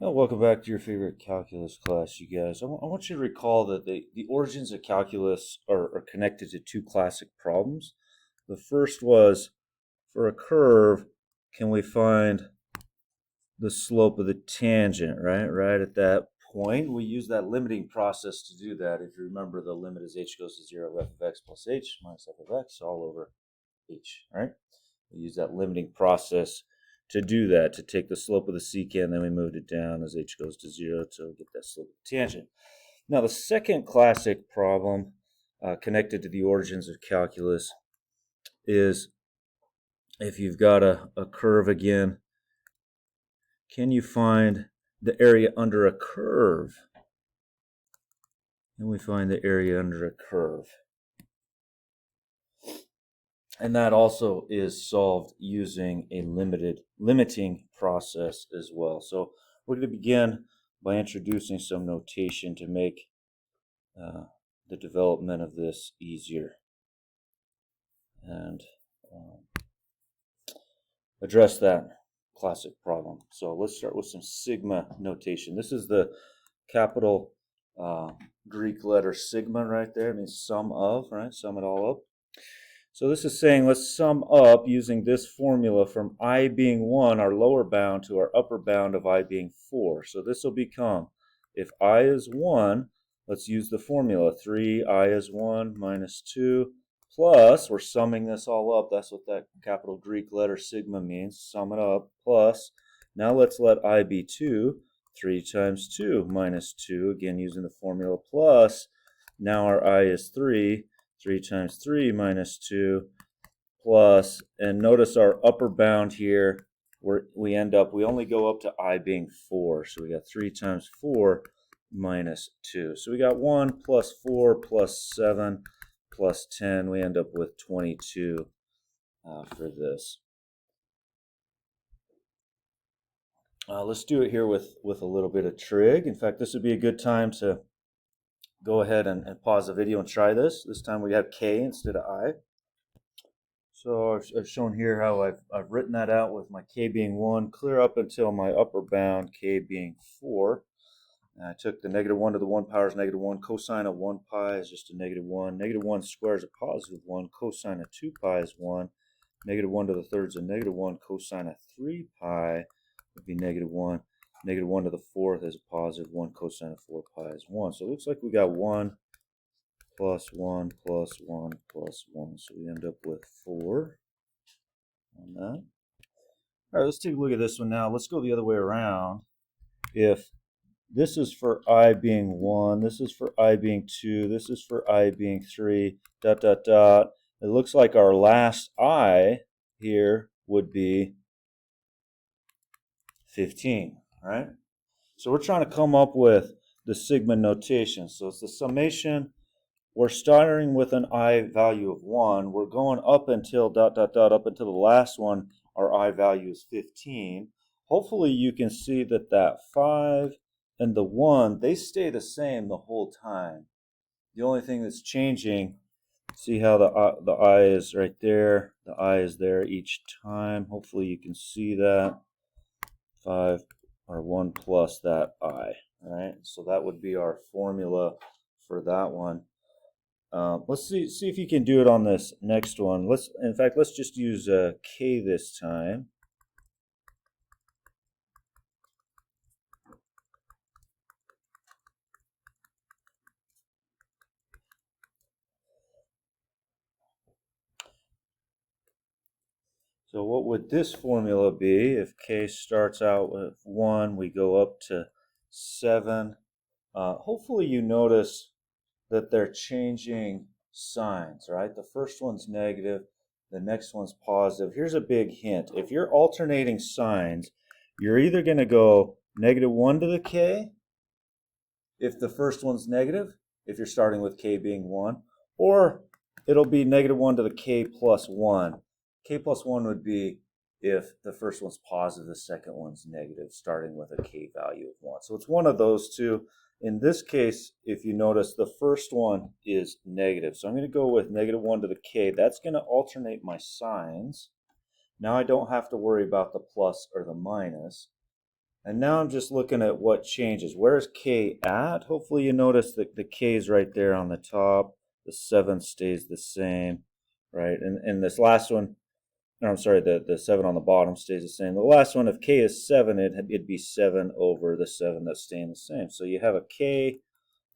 Well, welcome back to your favorite calculus class, you guys. I want you to recall that the origins of calculus are connected to two classic problems. The first was, for a curve, can we find the slope of the tangent, right? Right at that point. We use that limiting process to do that. If you remember, the limit is h goes to 0 of f of x plus h minus f of x all over h, right? We use that limiting process to do that, to take the slope of the secant, then we moved it down as h goes to 0 to get that slope of the tangent. Now, the second classic problem connected to the origins of calculus is if you've got a curve again, can you find the area under a curve? Can we find the area under a curve? And that also is solved using a limiting process as well. So we're going to begin by introducing some notation to make the development of this easier and address that classic problem. So let's start with some sigma notation. This is the capital Greek letter sigma right there. It means sum of, right? Sum it all up. So this is saying let's sum up using this formula from I being 1, our lower bound, to our upper bound of I being 4. So this will become, if I is 1, let's use the formula. 3I is 1 minus 2 plus, we're summing this all up. That's what that capital Greek letter sigma means. Sum it up. Plus, now let's let I be 2. 3 times 2 minus 2, again using the formula, plus, now our I is 3. 3 times 3 minus 2 plus, and notice our upper bound here, we only go up to I being 4. So we got 3 times 4 minus 2. So we got 1 plus 4 plus 7 plus 10. We end up with 22 for this. Let's do it here with a little bit of trig. In fact, this would be a good time to go ahead and pause the video and try this. This time we have k instead of I. So I've shown here how I've written that out with my k being 1, clear up until my upper bound, k being 4. And I took the negative 1 to the 1 power is negative 1. Cosine of 1 pi is just a negative 1. Negative 1 squared is a positive 1. Cosine of 2 pi is 1. Negative 1 to the third is a negative 1. Cosine of 3 pi would be negative 1. Negative 1 to the fourth is a positive 1. Cosine of 4 pi is 1. So it looks like we got 1 plus 1 plus 1 plus 1. So we end up with 4 on that. All right, let's take a look at this one now. Let's go the other way around. If this is for I being 1, this is for I being 2, this is for I being 3, dot, dot, dot. It looks like our last I here would be 15, right? So we're trying to come up with the sigma notation. So it's the summation. We're starting with an I value of 1. We're going up until dot, dot, dot, up until the last one, our I value is 15. Hopefully you can see that that 5 and the 1, they stay the same the whole time. The only thing that's changing, see how the I is right there, the I is there each time. Hopefully you can see that. 5 or 1 plus that I, all right? So that would be our formula for that one. Let's see if you can do it on this next one. Let's just use k this time. So what would this formula be? If k starts out with 1, we go up to 7. Hopefully you notice that they're changing signs, right? The first one's negative, the next one's positive. Here's a big hint. If you're alternating signs, you're either going to go negative 1 to the k if the first one's negative, if you're starting with k being 1, or it'll be negative 1 to the k plus 1. K plus 1 would be if the first one's positive, the second one's negative, starting with a k value of 1. So it's one of those two. In this case, if you notice, the first one is negative. So I'm going to go with negative 1 to the k. That's going to alternate my signs. Now I don't have to worry about the plus or the minus. And now I'm just looking at what changes. Where is k at? Hopefully you notice that the k is right there on the top. The 7 stays the same, right? And this last one, no, I'm sorry, the 7 on the bottom stays the same. The last one, if k is 7, it'd be 7 over the 7 that's staying the same. So you have a k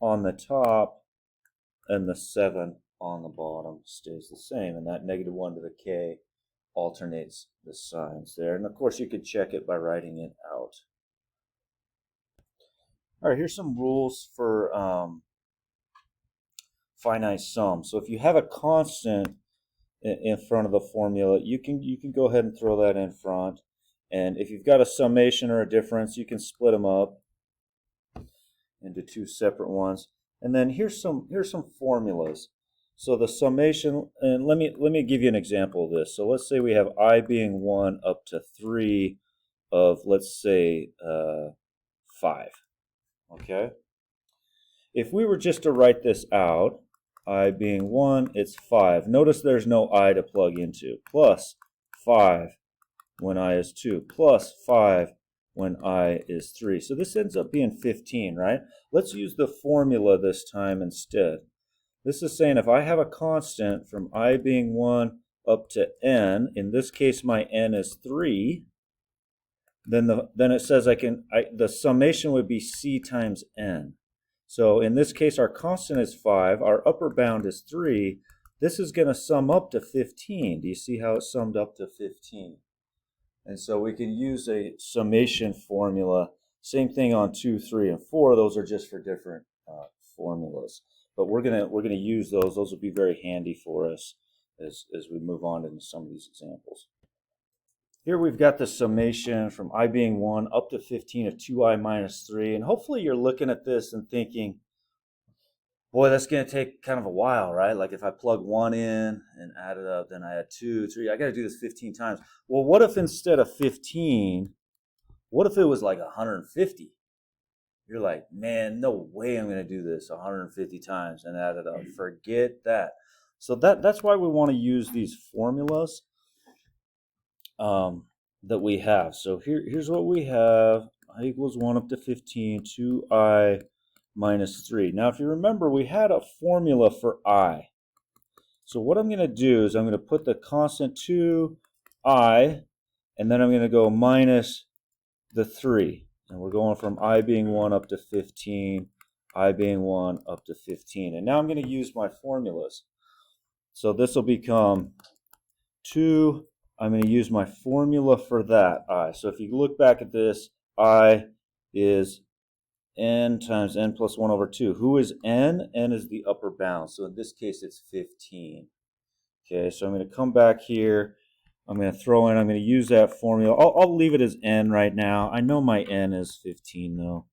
on the top, and the 7 on the bottom stays the same. And that -1 to the k alternates the signs there. And of course, you could check it by writing it out. All right, here's some rules for finite sum. So if you have a constant in front of the formula, you can go ahead and throw that in front. And if you've got a summation or a difference, you can split them up into two separate ones. And then here's some formulas. So the summation, and let me give you an example of this. So let's say we have I being 1 up to 3 of, let's say, 5. Okay? If we were just to write this out, I being 1, it's 5. Notice there's no I to plug into. Plus 5 when I is 2. Plus 5 when I is 3. So this ends up being 15, right? Let's use the formula this time instead. This is saying if I have a constant from I being 1 up to n, in this case my n is 3, then it says the summation would be c times n. So in this case our constant is 5, our upper bound is 3. This is going to sum up to 15. Do you see how it summed up to 15? And so we can use a summation formula. Same thing on 2, 3, and 4. Those are just for different formulas. But we're gonna use those. Those will be very handy for us as we move on into some of these examples. Here we've got the summation from I being 1 up to 15 of 2i minus 3. And hopefully you're looking at this and thinking, boy, that's going to take kind of a while, right? Like if I plug 1 in and add it up, then I add 2, 3. I got to do this 15 times. Well, what if instead of 15, what if it was like 150? You're like, man, no way I'm going to do this 150 times and add it up. Forget that. So that's why we want to use these formulas that we have. So here's what we have. I equals 1 up to 15, 2i minus 3. Now, if you remember, we had a formula for I. So what I'm going to do is I'm going to put the constant 2i, and then I'm going to go minus the 3. And we're going from I being 1 up to 15, I being 1 up to 15. And now I'm going to use my formulas. So this will become 2. I'm going to use my formula for that I. So if you look back at this, I is n times n plus 1 over 2. Who is n? N is the upper bound. So in this case, it's 15. Okay, so I'm going to come back here. I'm going to throw in, I'm going to use that formula. I'll leave it as n right now. I know my n is 15 though.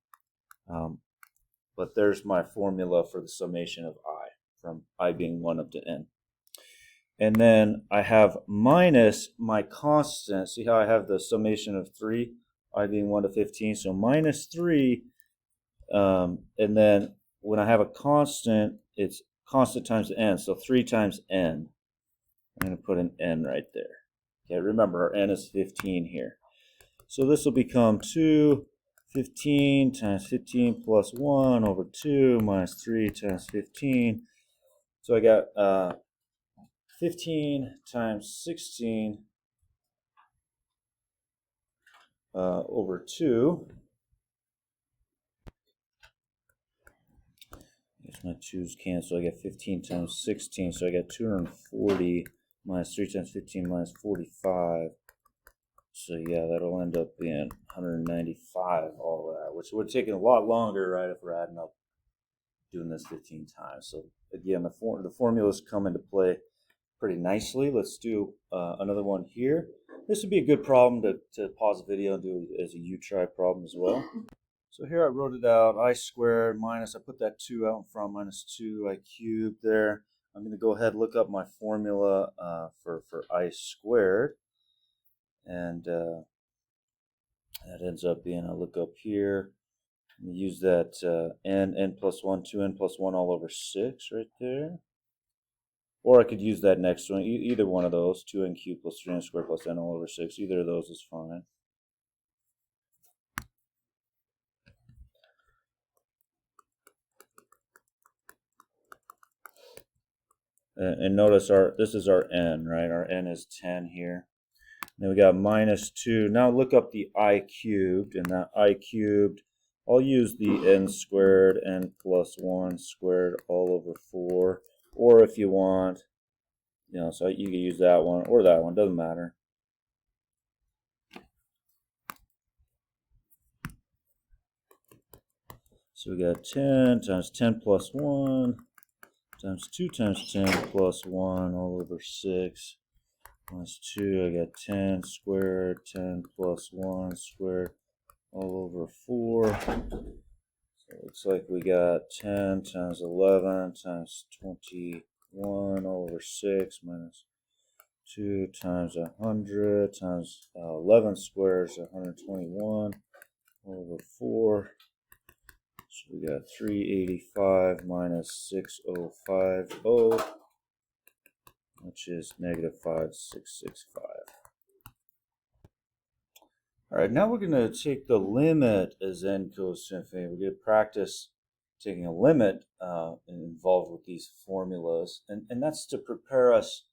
But there's my formula for the summation of I, from I being 1 up to n. And then I have minus my constant. See how I have the summation of 3, I being 1 to 15. So minus 3. And then when I have a constant, it's constant times n. So 3 times n. I'm going to put an n right there. Okay, remember our n is 15 here. So this will become 15 times 15 plus 1 over 2 minus 3 times 15. So I got 15 times 16 over 2. I guess my 2's cancel. I get 15 times 16, so I got 240 minus 3 times 15 minus 45. So yeah, that'll end up being 195, all that, which would take a lot longer, right, if we're adding up doing this 15 times. So again, the formulas come into play pretty nicely. Let's do another one here. This would be a good problem to pause the video and do as a U-try problem as well. So here I wrote it out, I squared minus, I put that 2 out in front, minus 2I cubed there. I'm going to go ahead and look up my formula for I squared. And that ends up being, I look up here, use that n plus 1, 2n plus 1 all over 6 right there. Or I could use that next one, either one of those, 2n cubed plus 3n squared plus n all over 6. Either of those is fine. And notice this is our n, right? Our n is 10 here. Then we got minus 2. Now look up the I cubed, and that I cubed, I'll use the n squared, n plus 1 squared all over 4. Or if you want, so you can use that one or that one, doesn't matter. So we got 10 times 10 plus 1 times 2 times 10 plus 1 all over 6. Minus 2, I got 10 squared, 10 plus 1 squared, all over 4. So it looks like we got 10 times 11 times 21 all over 6 minus 2 times 100 times 11 squares, 121 all over 4. So we got 385 minus 6050. Which is negative 5665. All right, now we're going to take the limit as n goes to infinity. We're going to practice taking a limit involved with these formulas, and that's to prepare us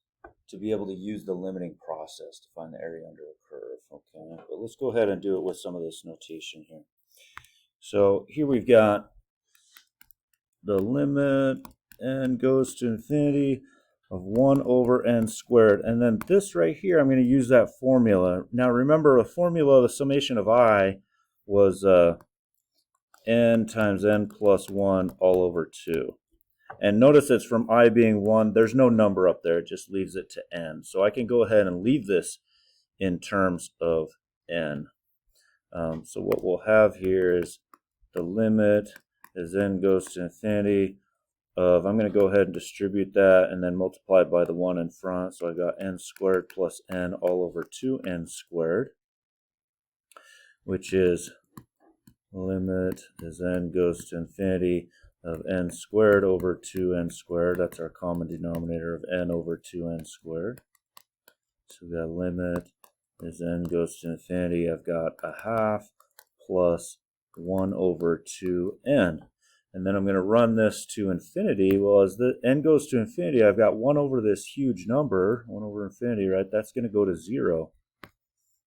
to be able to use the limiting process to find the area under a curve. Okay, but let's go ahead and do it with some of this notation here. So here we've got the limit n goes to infinity of 1 over n squared. And then this right here, I'm going to use that formula. Now remember, the formula, the summation of I was n times n plus 1 all over 2. And notice it's from I being 1. There's no number up there. It just leaves it to n. So I can go ahead and leave this in terms of n. So what we'll have here is the limit as n goes to infinity of, I'm going to go ahead and distribute that and then multiply by the 1 in front. So I got n squared plus n all over 2n squared, which is limit as n goes to infinity of n squared over 2n squared. That's our common denominator of n over 2n squared. So we got limit as n goes to infinity. I've got a half plus 1 over 2n. And then I'm going to run this to infinity. Well, as the n goes to infinity, I've got 1 over this huge number, 1 over infinity, right? That's going to go to 0.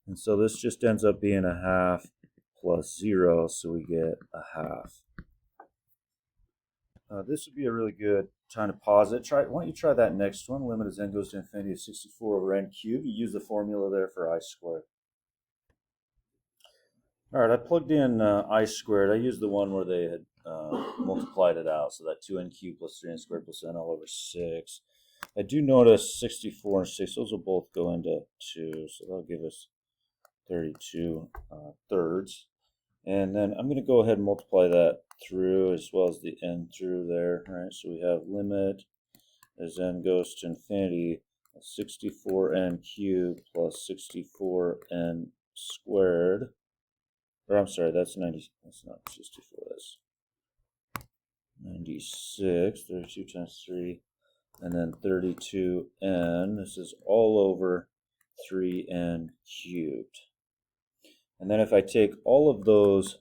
And so this just ends up being a half plus 0, so we get a half. This would be a really good time to pause it. Why don't you try that next one? Limit as n goes to infinity of 64 over n cubed. You use the formula there for I squared. All right, I plugged in I squared. I used the one where they had multiplied it out, so that 2n cubed plus 3n squared plus n all over 6. I do notice 64 and 6, those will both go into 2, so that'll give us 32 thirds. And then I'm going to go ahead and multiply that through as well as the n through there, right? So we have limit as n goes to infinity of 64n cubed plus 64n squared. Or I'm sorry, that's 90. That's not 64. That's 96. 32 times 3, and then 32n. This is all over 3n cubed. And then if I take all of those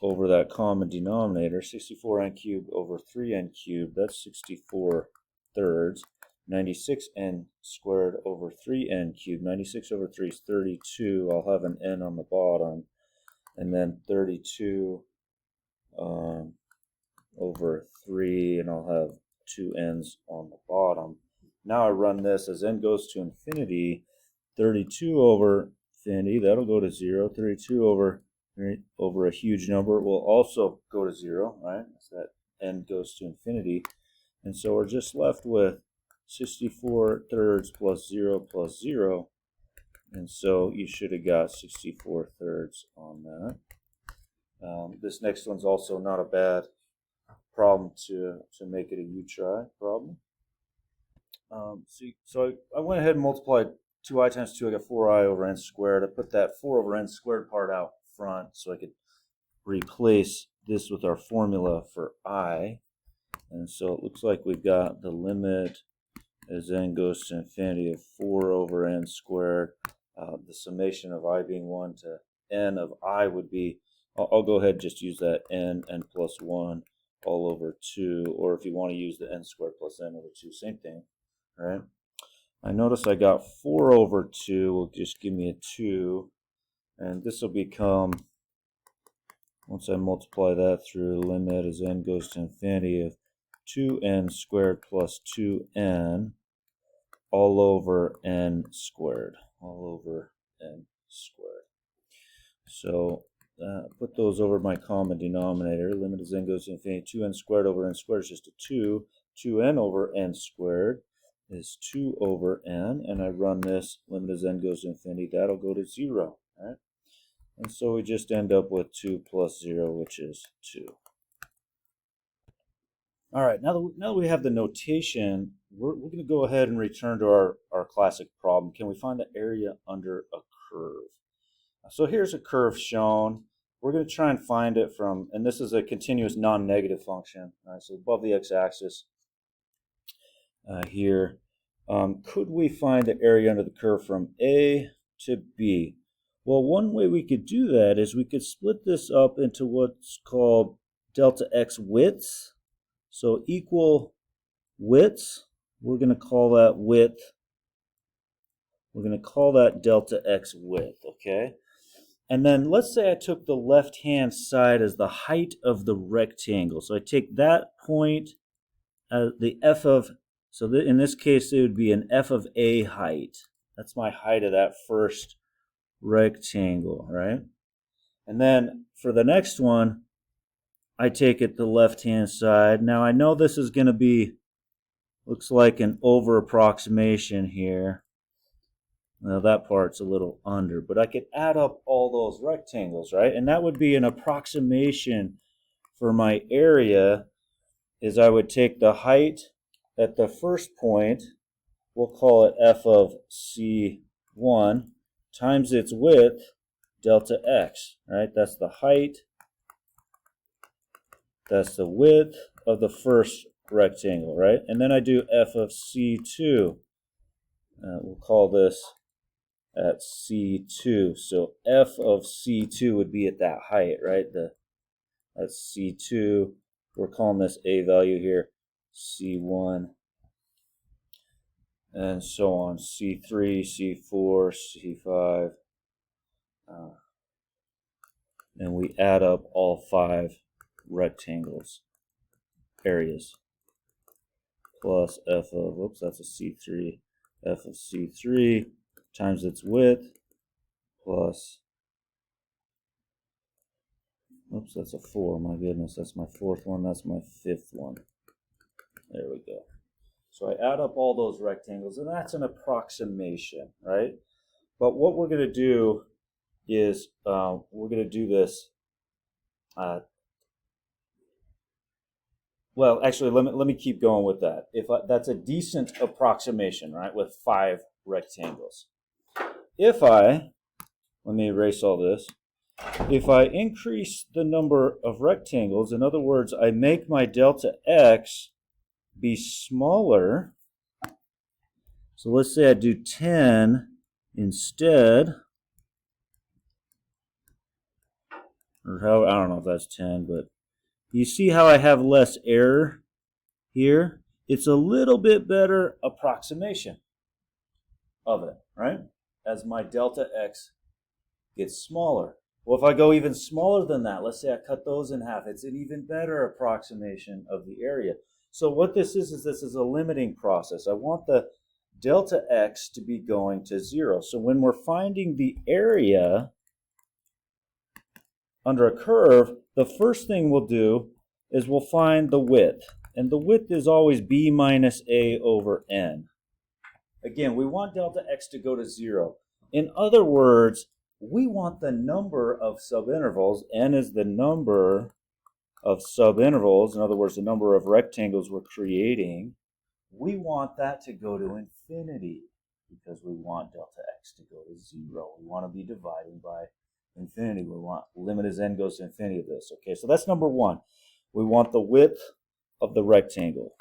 over that common denominator, 64n cubed over 3n cubed, that's 64 thirds. 96n squared over 3n cubed. 96 over 3 is 32. I'll have an n on the bottom. And then 32 over 3, and I'll have 2 n's on the bottom. Now I run this as n goes to infinity. 32 over infinity, that'll go to 0. 32 over a huge number will also go to 0, right? So that n goes to infinity. And so we're just left with 64 thirds plus 0 plus 0. And so you should have got 64 thirds on that. This next one's also not a bad problem to make it a U-try problem. So I went ahead and multiplied 2i times 2. I got 4i over n squared. I put that 4 over n squared part out front so I could replace this with our formula for I. And so it looks like we've got the limit as n goes to infinity of 4 over n squared. The summation of I being 1 to n of I would be, I'll go ahead and just use that n plus 1 all over 2, or if you want to use the n squared plus n over 2, same thing, right? I notice I got 4 over 2 will just give me a 2, and this will become, once I multiply that through, limit as n goes to infinity of 2n squared plus 2n all over n squared, all over n squared. So put those over my common denominator. Limit as n goes to infinity, 2n squared over n squared is just a 2. 2n over n squared is 2 over n, and I run this, limit as n goes to infinity, that'll go to 0, right? And so we just end up with 2 plus 0, which is 2. All right, now that we have the notation, we're going to go ahead and return to our classic problem. Can we find the area under a curve? So here's a curve shown. We're going to try and find it from, and this is a continuous non-negative function, right? So above the x-axis here. Could we find the area under the curve from A to B? Well, one way we could do that is we could split this up into what's called delta x widths. So equal widths, we're going to call that width. We're going to call that delta x width, okay? And then let's say I took the left-hand side as the height of the rectangle. So I take that point, the f of, so in this case it would be an f of a height. That's my height of that first rectangle, right? And then for the next one, I take it the left-hand side. Now I know this is going to be, looks like an over approximation here. Now that part's a little under, but I could add up all those rectangles, right? And that would be an approximation for my area, is I would take the height at the first point, we'll call it f of C1, times its width, delta x, right? That's the height, that's the width of the first rectangle, right? And then I do f of C2. We'll call this at C2. So f of C2 would be at that height, right? That's C2. We're calling this a value here, C1, and so on, C3, C4, C5. And we add up all 5 rectangles, areas, plus f of, oops, that's a C3, f of C3 times its width, plus, oops, that's a 4, my goodness, that's my 4th one, that's my 5th one. There we go. So I add up all those rectangles, and that's an approximation, right? But what we're going to do is we're going to do this. Well, actually, let me keep going with that. That's a decent approximation, right, with 5 rectangles. If let me erase all this. If I increase the number of rectangles, in other words, I make my delta x be smaller. So let's say I do 10 instead, or how, I don't know if that's 10, but you see how I have less error here? It's a little bit better approximation of it, right? As my delta x gets smaller. Well, if I go even smaller than that, let's say I cut those in half, it's an even better approximation of the area. So what this is this is a limiting process. I want the delta x to be going to 0. So when we're finding the area under a curve, the first thing we'll do is we'll find the width. And the width is always b minus a over n. Again, we want delta x to go to 0. In other words, we want the number of subintervals. N is the number of subintervals. In other words, the number of rectangles we're creating. We want that to go to infinity because we want delta x to go to 0. We want to be dividing by infinity. We want limit as n goes to infinity of this. Okay, so that's number 1. We want the width of the rectangle.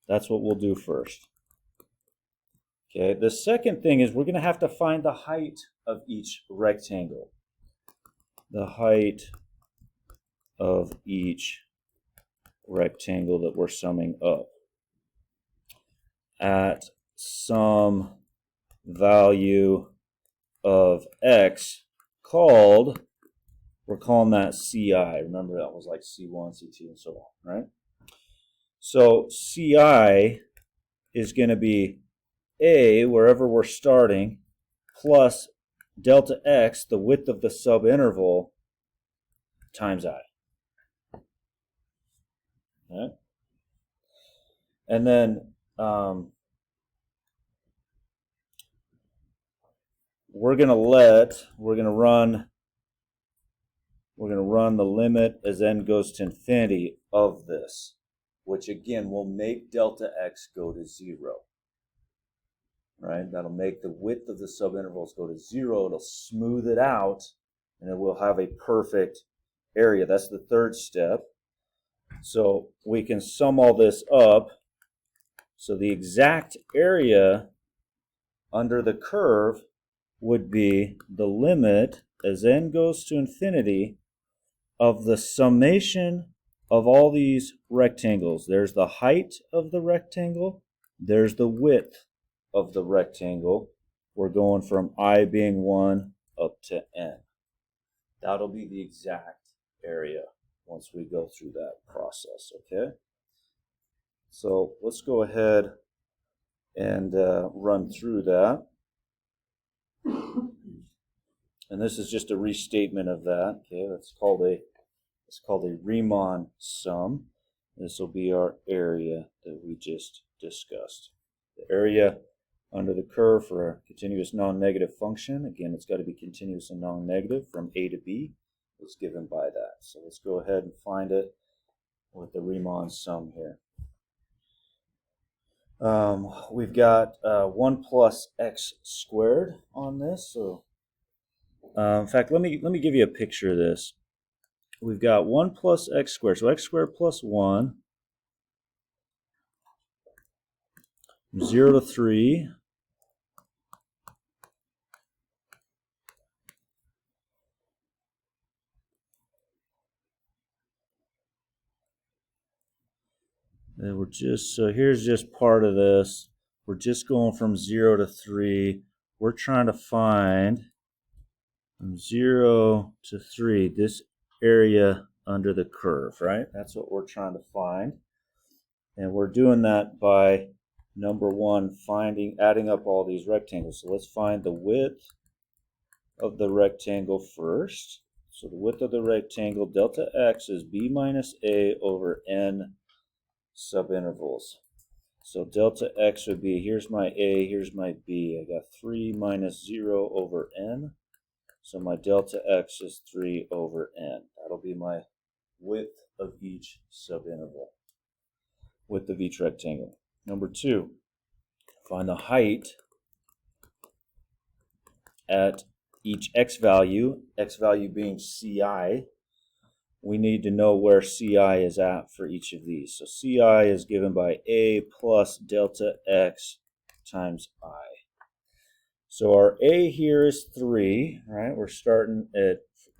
That's what we'll do first. Okay, the second thing is we're going to have to find the height of each rectangle. The height of each rectangle that we're summing up at some value of x we're calling that CI. Remember that was like C1, C2, and so on, right? So CI is going to be A, wherever we're starting, plus delta x, the width of the subinterval, times I. Okay? And then we're going to run the limit as n goes to infinity of this, which again will make delta x go to 0. Right? That'll make the width of the subintervals go to 0. It'll smooth it out, and it will have a perfect area. That's the third step. So we can sum all this up. So the exact area under the curve would be the limit as n goes to infinity of the summation of all these rectangles. There's the height of the rectangle. There's the width of the rectangle. We're going from I being 1 up to n. That'll be the exact area once we go through that process, okay? So let's go ahead and run through that. And this is just a restatement of that. Okay, it's called a Riemann sum. This will be our area that we just discussed. The area under the curve for a continuous non-negative function, again, it's got to be continuous and non-negative from A to B, is given by that. So let's go ahead and find it with the Riemann sum here. We've got 1 plus x squared on this. So, in fact, let me give you a picture of this. We've got 1 plus x squared. So x squared plus 1, 0 to 3. And we're just, so here's just part of this. We're just going from 0 to 3. We're trying to find from 0 to 3 this area under the curve, right? That's what we're trying to find. And we're doing that by, number 1, adding up all these rectangles. So let's find the width of the rectangle first. So the width of the rectangle, delta x, is b minus a over n subintervals. So delta x would be, here's my a, here's my b. I got 3 minus 0 over n. So my delta x is 3 over n. That'll be my width of each subinterval, width of each rectangle. Number 2, find the height at each x value being ci. We need to know where CI is at for each of these. So CI is given by A plus delta X times I. So our A here is 3, right? We're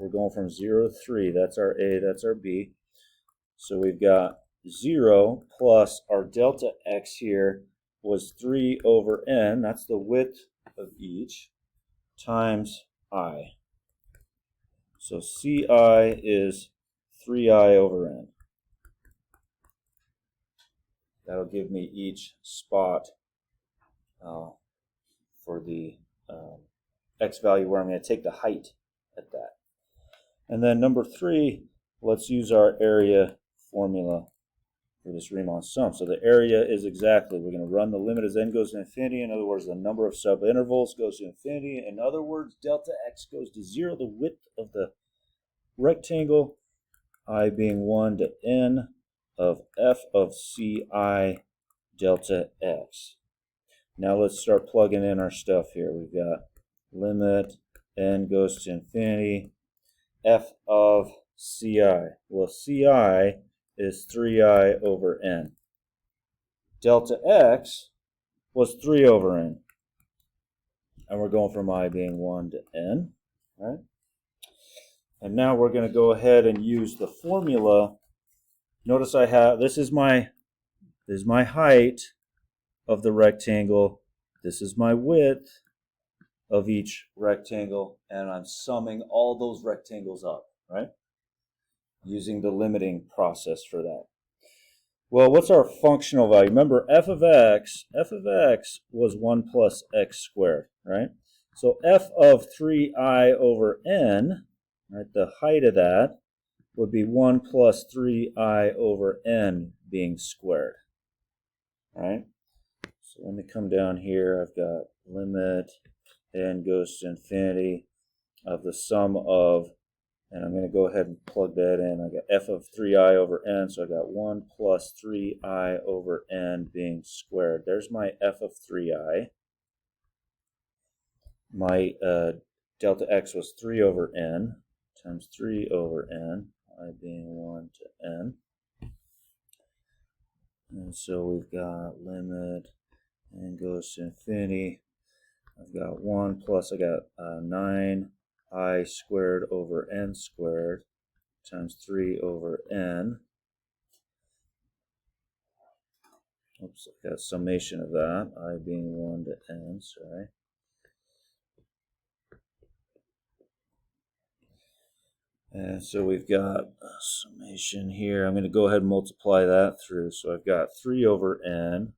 going from 0 to 3. That's our A, that's our B. So we've got 0 plus our delta X here was 3 over n. That's the width of each times I. So CI is 3i over n. That'll give me each spot for the x value where I'm going to take the height at that. And then number 3, let's use our area formula for this Riemann sum. So the area is exactly, we're going to run the limit as n goes to infinity. In other words, the number of subintervals goes to infinity. In other words, delta x goes to 0, the width of the rectangle, I being 1 to n of f of ci delta x. Now let's start plugging in our stuff here. We've got limit n goes to infinity, f of ci. Well, ci is 3i over n. Delta x was 3 over n. And we're going from I being 1 to n, right? And now we're going to go ahead and use the formula notice I have, this is my height of the rectangle. This is my width of each rectangle, and I'm summing all those rectangles up, right? Using the limiting process for that. Well, what's our functional value? Remember, f of x was 1 plus x squared, right? So f of 3I over n, right, the height of that, would be 1 plus 3I over n being squared, right? So let me come down here. I've got limit n goes to infinity of the sum of, and I'm going to go ahead and plug that in. I got f of 3I over n, so I got 1 plus 3I over n being squared. There's my f of 3I. My delta x was 3 over n times 3 over n, I being 1 to n. And so we've got limit n goes to infinity. I've got 1 plus, I got 9I squared over n squared times 3 over n. Oops, I've got summation of that, I being 1 to n, sorry. And so we've got a summation here. I'm going to go ahead and multiply that through. So I've got 3 over n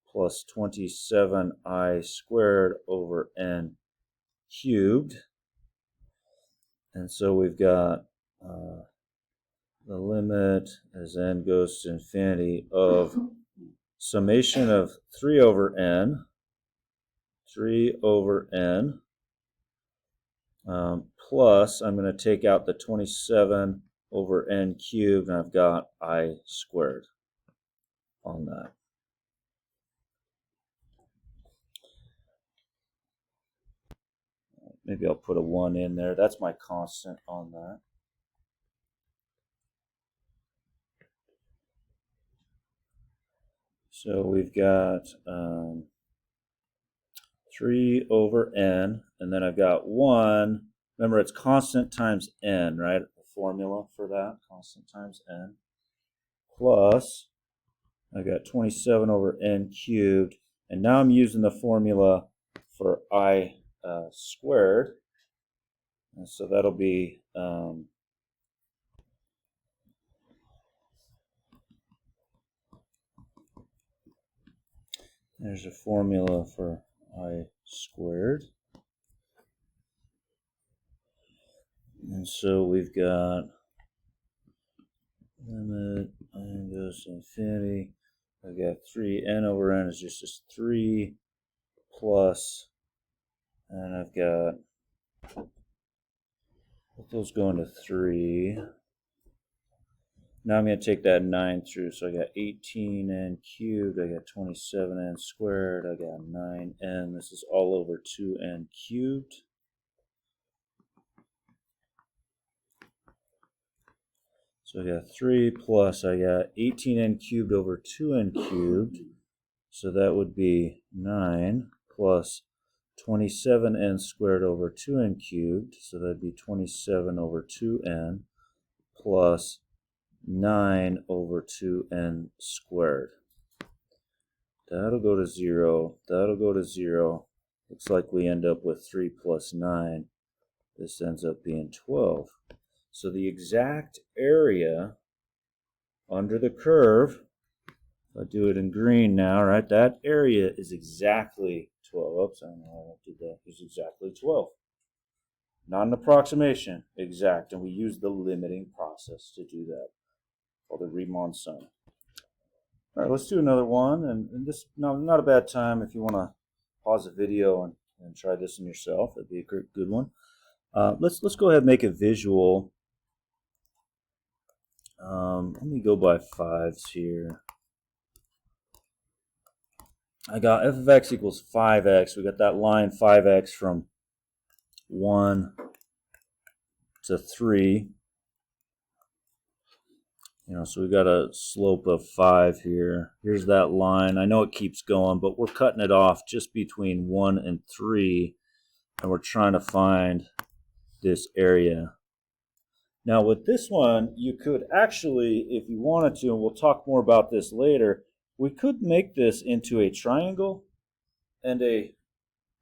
plus 27I squared over n cubed. And so we've got the limit as n goes to infinity of summation of 3 over n plus I'm going to take out the 27 over n cubed, and I've got I squared on that. Maybe I'll put a 1 in there. That's my constant on that. So we've got 3 over n, and then I've got 1. Remember, it's constant times n, right? The formula for that, constant times n. Plus, I got 27 over n cubed. And now I'm using the formula for I squared. And so that'll be there's a formula for I squared. And so we've got limit n goes to infinity. I've got 3n over n is just 3 plus, and I've got, let those go into 3. Now I'm going to take that 9 through, so I got 18n cubed, I got 27n squared, I got 9n. This is all over 2n cubed. So I got 3 plus, I got 18n cubed over 2n cubed. So that would be 9 plus 27n squared over 2n cubed. So that'd be 27 over 2n plus 9 over 2n squared. That'll go to 0. That'll go to 0. Looks like we end up with 3 plus 9. This ends up being 12. So the exact area under the curve, if I do it in green now, right, that area is exactly 12. Oops, I don't know why I did that. It's exactly 12. Not an approximation, exact. And we use the limiting process to do that, called the Riemann sum. All right, let's do another one. And this not a bad time if you want to pause the video and try this in yourself. That'd be a good one. Let's go ahead and make a visual. Let me go by 5s here. I got f of x equals 5x. We got that line 5x from 1 to 3. So we got a slope of 5 here. Here's that line. I know it keeps going, but we're cutting it off just between 1 and 3, and we're trying to find this area. Now with this one, you could actually, if you wanted to, and we'll talk more about this later, we could make this into a triangle and a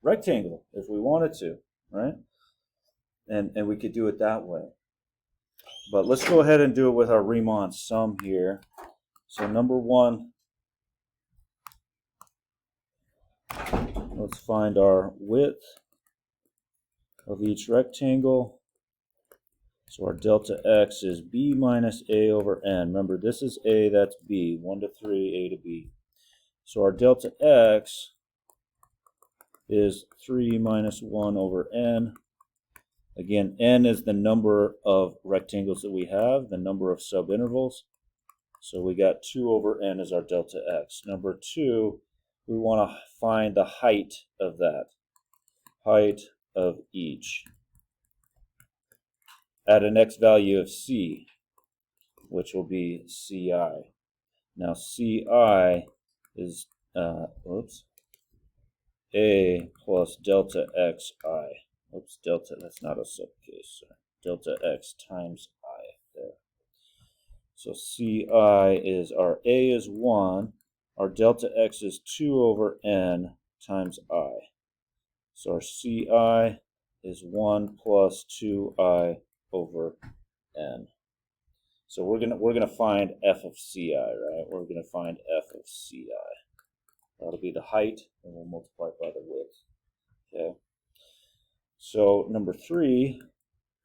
rectangle if we wanted to, right? And we could do it that way. But let's go ahead and do it with our Riemann sum here. So number one, let's find our width of each rectangle. So our delta x is b minus a over n. Remember, this is a, that's b. 1 to 3, a to b. So our delta x is 3 minus 1 over n. Again, n is the number of rectangles that we have, the number of subintervals. So we got 2 over n as our delta x. Number 2, we want to find the height of that. Height of each at an x value of c, which will be ci. Now ci is a plus delta xi. Oops, delta, that's not a subcase. Sorry. Delta x times I there. So ci is, our a is 1, our delta x is 2 over n times I. So our ci is 1 plus 2i over n. So we're gonna find f of ci, right? We're gonna find f of ci. That'll be the height, and we'll multiply it by the width. Okay. So number 3,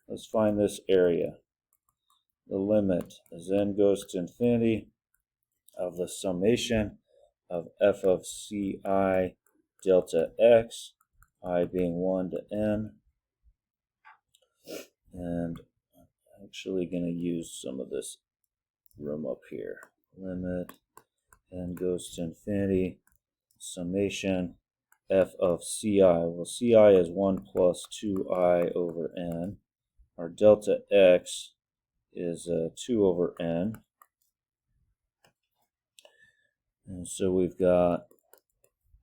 let's find this area. The limit as n goes to infinity of the summation of f of ci delta x, I being 1 to n. And I'm actually going to use some of this room up here. Limit n goes to infinity, summation f of ci. Well, ci is 1 plus 2i over n. Our delta x is 2 over n. And so we've got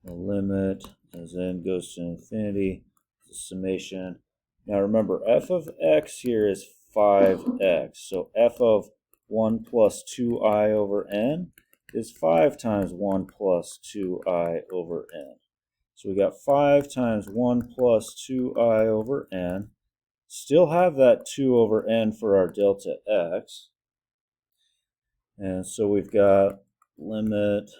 the limit as n goes to infinity, the summation. Now remember, f of x here is 5x. So f of 1 plus 2i over n is 5 times 1 plus 2i over n. So we got 5 times 1 plus 2i over n. Still have that 2 over n for our delta x. And so we've got limit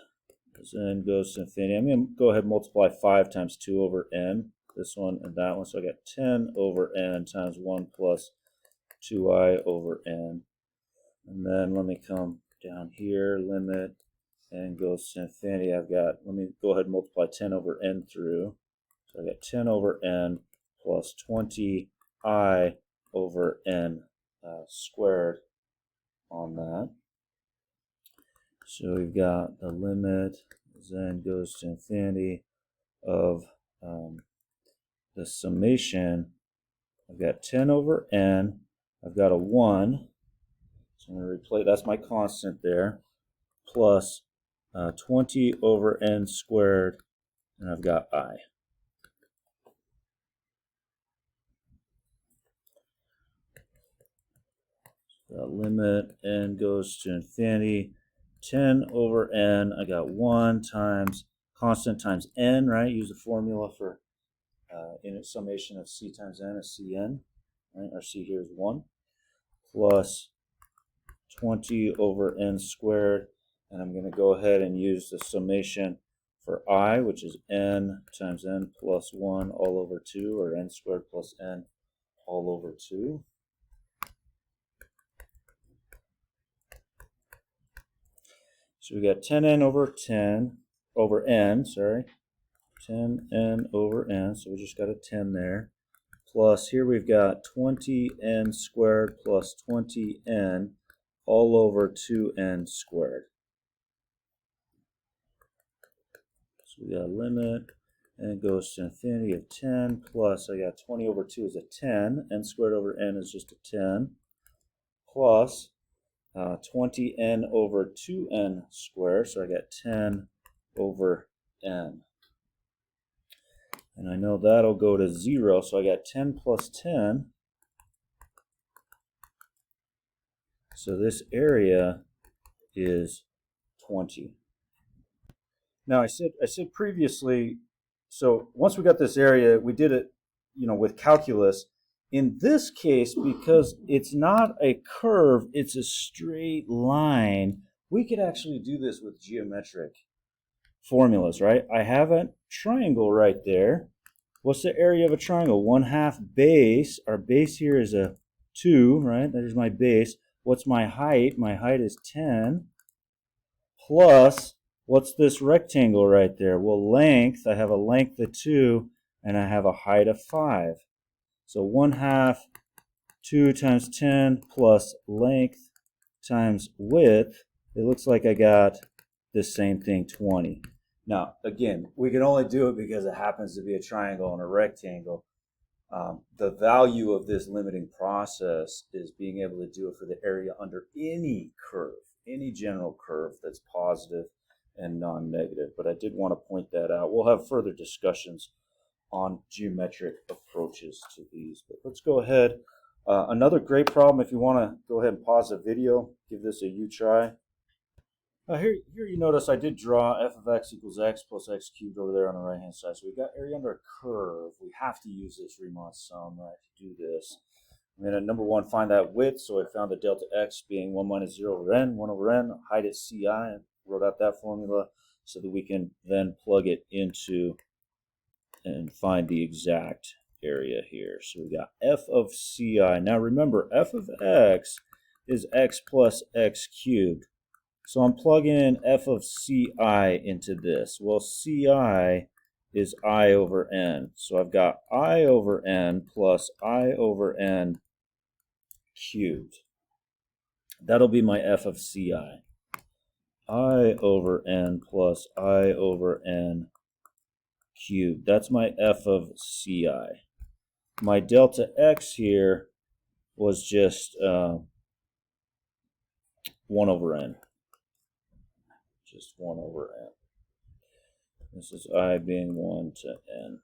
as n goes to infinity. I'm going to go ahead and multiply 5 times 2 over n, this one and that one. So I got 10 over n times 1 plus 2i over n. And then let me come down here, limit n goes to infinity. Let me go ahead and multiply 10 over n through. So I got 10 over n plus 20i over n squared on that. So we've got the limit as n goes to infinity of the summation. I've got 10 over n. I've got a 1. So I'm going to replace, that's my constant there, plus 20 over n squared, and I've got I. So limit n goes to infinity, 10 over n, I got 1 times constant times n, right? Use the formula for unit summation of c times n is cn, right? Our c here is 1, plus 20 over n squared, and I'm going to go ahead and use the summation for I, which is n times n plus 1 all over 2, or n squared plus n all over 2. So we got 10n over 10 over n, sorry, 10n over n, so we just got a 10 there, plus here we've got 20n squared plus 20n all over 2n squared. So we got a limit, n goes to infinity of 10 plus, I got 20 over 2 is a 10, n squared over n is just a 10, plus 20n over 2n squared, so I got 10 over n. And I know that'll go to 0, so I got 10 plus 10 So this area is 20. Now I said previously, so once we got this area, we did it, with calculus. In this case, because it's not a curve, it's a straight line, we could actually do this with geometric formulas, right? I have a triangle right there. What's the area of a triangle? 1/2 base. Our base here is a 2, right? That is my base. What's my height? My height is 10. Plus, what's this rectangle right there? Well, length, I have a length of 2, and I have a height of 5. So 1/2, 2 times 10 plus length times width. It looks like I got the same thing, 20. Now, again, we can only do it because it happens to be a triangle and a rectangle. The value of this limiting process is being able to do it for the area under any curve, any general curve that's positive and non-negative. But I did want to point that out. We'll have further discussions on geometric approaches to these. But let's go ahead. Another great problem, if you want to go ahead and pause the video, give this a try. Here you notice I did draw f of x equals x plus x cubed over there on the right hand side. So we've got area under a curve. We have to use this Riemann sum, right, to do this. And then at number 1, find that width. So I found the delta x being 1 minus 0 over n, 1 over n, height at ci, and wrote out that formula so that we can then plug it into and find the exact area here. So we got f of ci. Now remember, f of x is x plus x cubed. So I'm plugging in f of ci into this. Well, ci is I over n. So I've got I over n plus I over n cubed. That'll be my f of ci. I over n plus I over n cubed. That's my f of ci. My delta x here was just 1 over n. Just 1 over n. This is I being 1 to n.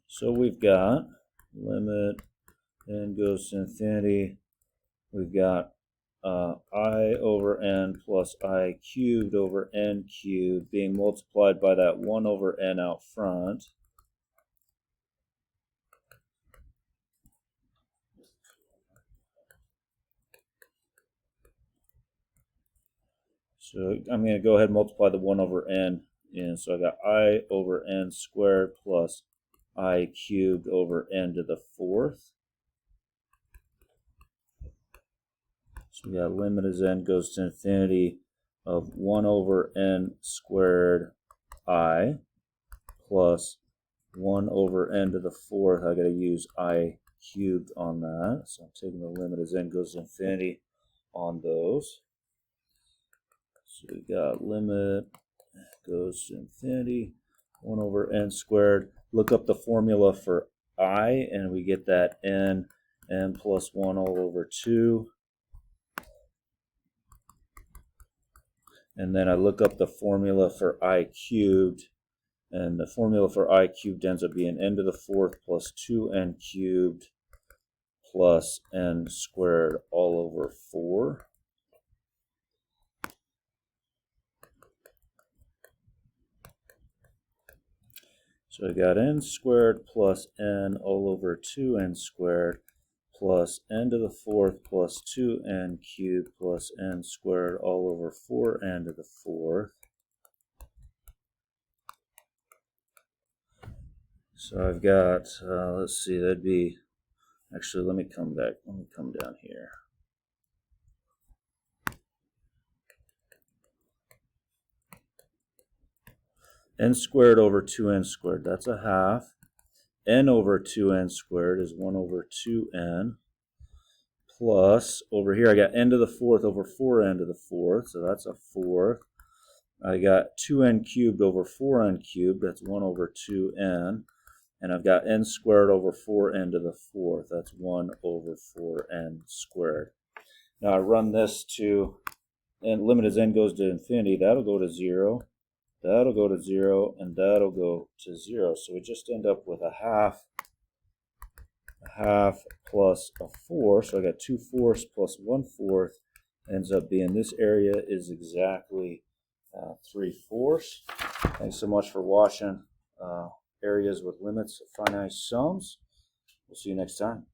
So we've got limit n goes to infinity. We've got I over n plus I cubed over n cubed being multiplied by that 1 over n out front. So I'm going to go ahead and multiply the 1 over n in. So I got I over n squared plus I cubed over n to the 4th. So we got limit as n goes to infinity of 1 over n squared I plus 1 over n to the 4th. I got to use I cubed on that. So I'm taking the limit as n goes to infinity on those. So we got limit goes to infinity, 1 over n squared. Look up the formula for I, and we get that n plus 1 all over 2. And then I look up the formula for I cubed, and the formula for I cubed ends up being n to the 4th plus 2n cubed plus n squared all over 4. So I got n squared plus n all over 2n squared plus n to the 4th plus 2n cubed plus n squared all over 4n to the 4th. So I've got, let's see, that'd be, actually let me come down here. N squared over 2n squared, that's a half. N over 2n squared is 1 over 2n. Plus, over here I got n to the 4th over 4n to the 4th, so that's a 4th. I got 2n cubed over 4n cubed, that's 1 over 2n. And I've got n squared over 4n to the 4th, that's 1 over 4n squared. Now I run this to, and limit as n goes to infinity, that'll go to 0. That'll go to 0, and that'll go to 0. So we just end up with a half a half plus a 4. So I got 2/4 plus 1/4 ends up being this area is exactly 3/4. Thanks so much for watching areas with limits of finite sums. We'll see you next time.